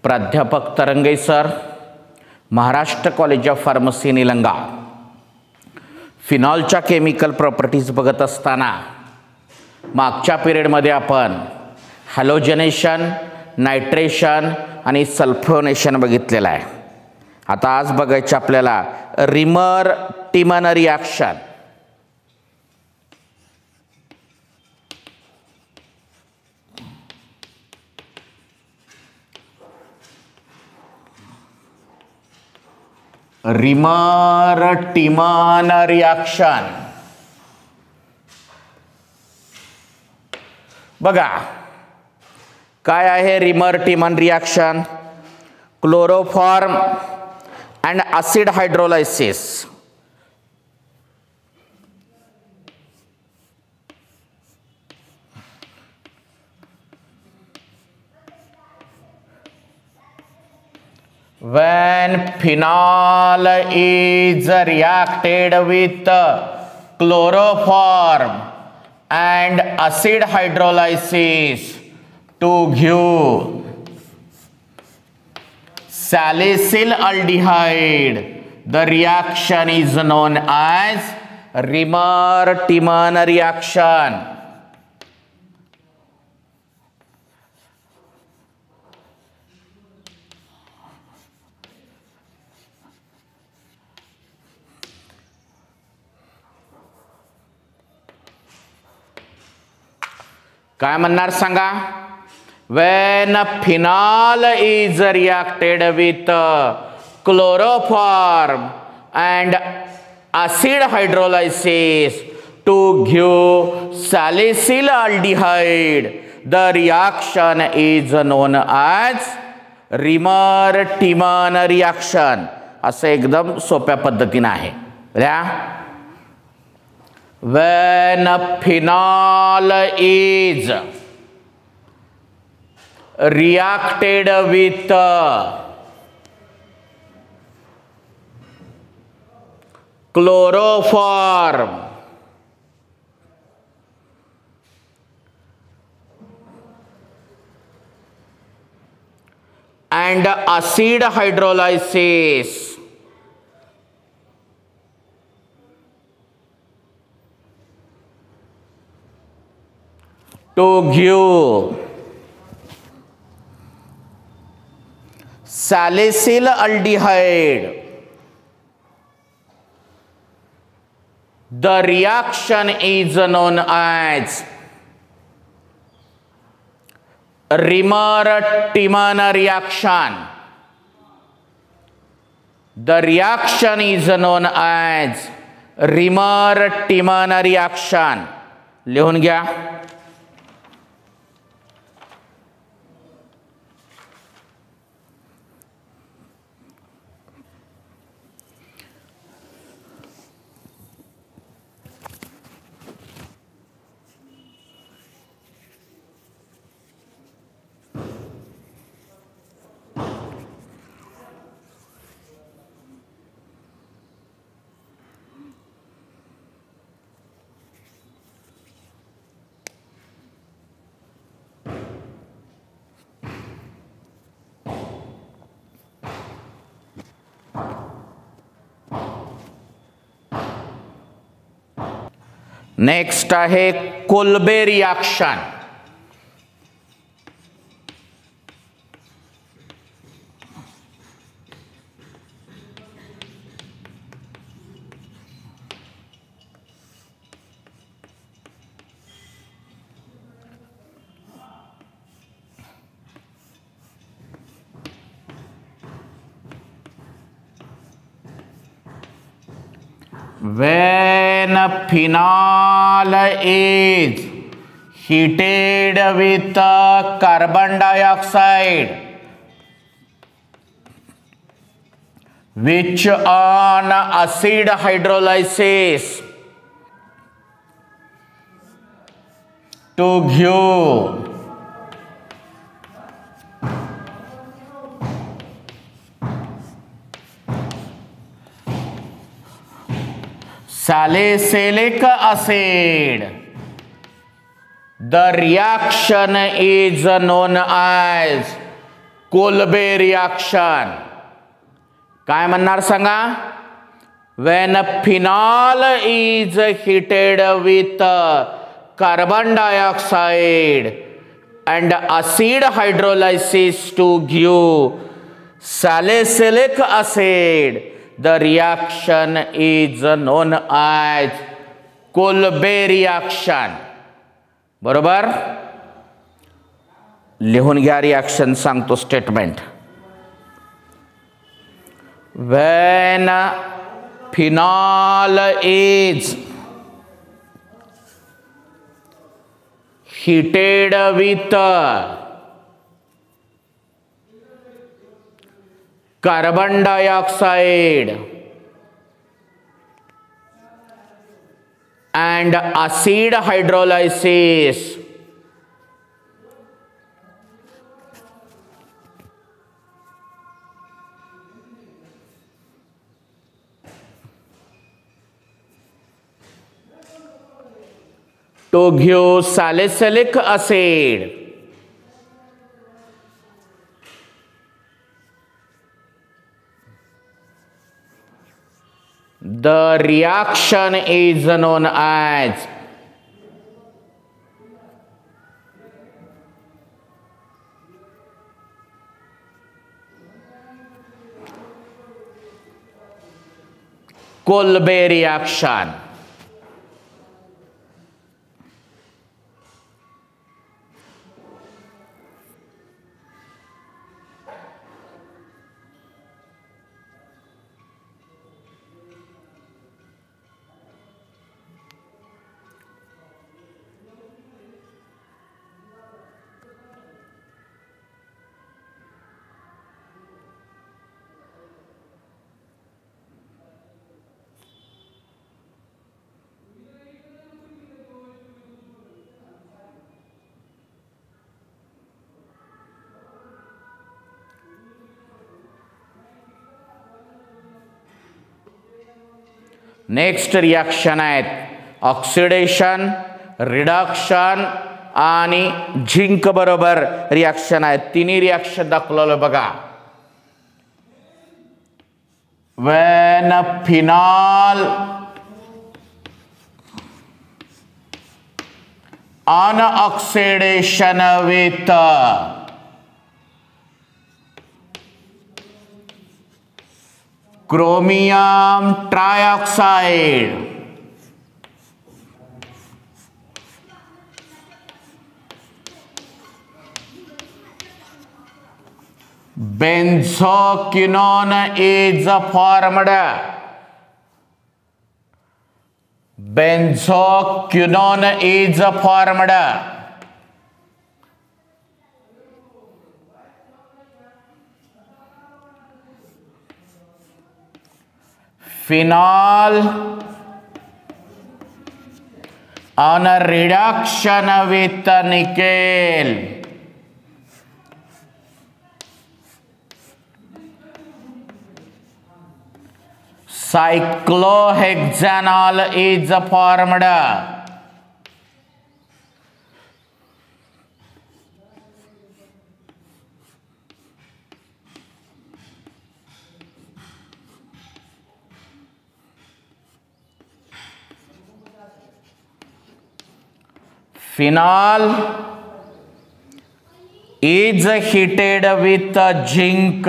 प्राध्यापक Tarange sir, Maharashtra college of pharmacy Nilanga. फिनॉलच्या chemical properties बघत असताना मागच्या पिरियडमध्ये आपण हॅलोजनेशन, नायट्रेशन आणि सल्फोनेशन बघितलेलं आहे. आता आज बघायचं आपल्याला Reimer Tiemann reaction. Reimer Tiemann reaction बघा काय आहे. Reimer Tiemann reaction chloroform and acid hydrolysis. When phenol is reacted with chloroform and acid hydrolysis to give salicylaldehyde, the reaction is known as Remer-Timon reaction. काय म्हणणार सांगा. When phenol is reacted with chloroform and acid hydrolysis to give salicylaldehyde, the reaction is known as Remer-Timon reaction. असं एकदम सोप्या पद्धतीने आहे. When phenol is reacted with chloroform and acid hydrolysis to give salicylaldehyde, the reaction is known as Remer-Timon reaction. The reaction is known as Remer-Timon reaction. लिहून घ्या. Next आहे Kolbe reaction. When phenol is heated with carbon dioxide, which on acid hydrolysis to give salicylic acid, the reaction is known as Kolbe reaction. काय म्हणणार सांगा? when phenol is heated with carbon dioxide and acid hydrolysis to give salicylic acid, the reaction is known as Kolbe reaction. बरोबर? लिहून घ्या reaction सांगतो statement. when phenol is heated with carbon dioxide and acid hydrolysis to give salicylic acid, the reaction is known as Kolbe reaction. Next reaction आहेत oxidation, reduction आणि zinc बरोबर reaction आहेत. तिन्ही reaction दाखवलं बघा. when phenol on oxidation with chromium trioxide benzoquinone is formed. Benzoquinone is formed. Phenol on a reduction with nickel cyclohexanol is formed. Phenol is heated with zinc.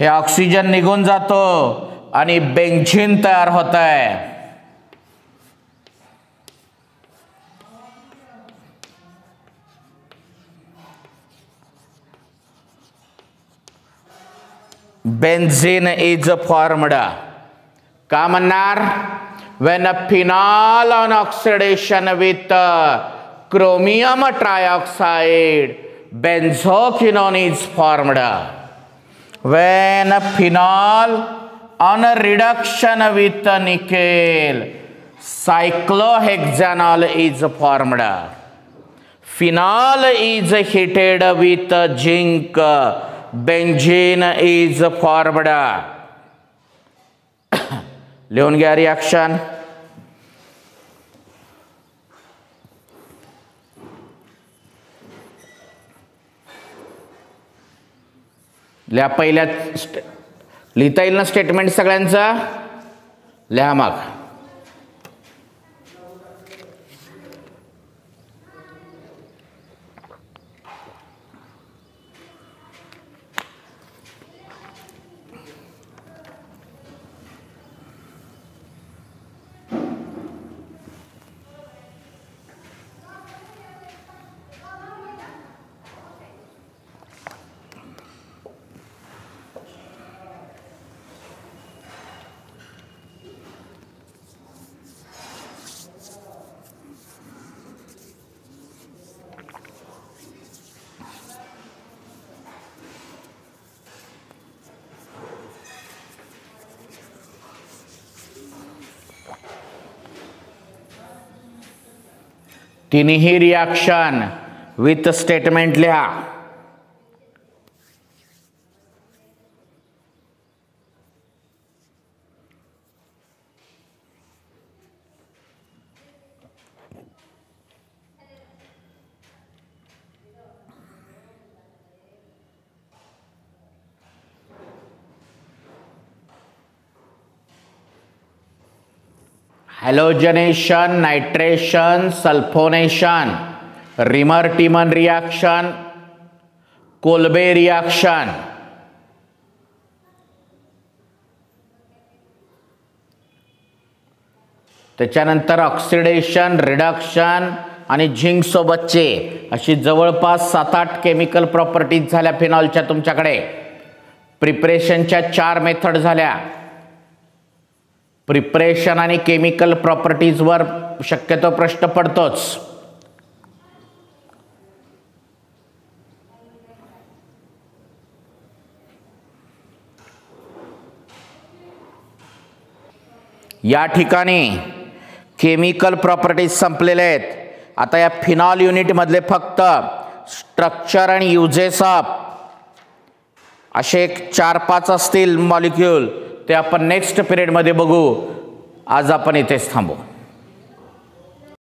हे oxygen निघून जातो आणि benzene तयार होत आहे. Benzene is formed. का म्हणणार? when phenol on oxidation with chromium trioxide benzoquinone is formed. when phenol on a reduction with nickel cyclohexanol is formed. Phenol is heated with zinc, benzene is formed. लिहून घ्या reaction. लिहा पहिल्या लिहिता येईल ना statement सगळ्यांचा? लिहा मग. तिन्ही रिॲक्शन विथ स्टेटमेंट लिहा. Halogenation, nitration, sulphonation, Reimer Tiemann reaction, Kolbe reaction. त्याच्यानंतर ऑक्सिडेशन, रिडक्शन आणि झिंक सोबतचे अशी जवळपास 7-8 केमिकल प्रॉपर्टीज झाल्या फिनॉलच्या तुमच्याकडे. प्रिपरेशनच्या 4 मेथड झाल्या. प्रिपरेशन आणि केमिकल प्रॉपर्टीजवर शक्यतो प्रश्न पडतोच. या ठिकाणी केमिकल प्रॉपर्टीज संपलेले आहेत. आता या फिनॉल युनिट मधले फक्त स्ट्रक्चर आणि युजेस ऑफ असे 4-5 असतील मॉलिक्यूल, ते आपण नेक्स्ट पिरियड मध्ये बघू. आज आपण इथेच थांबू.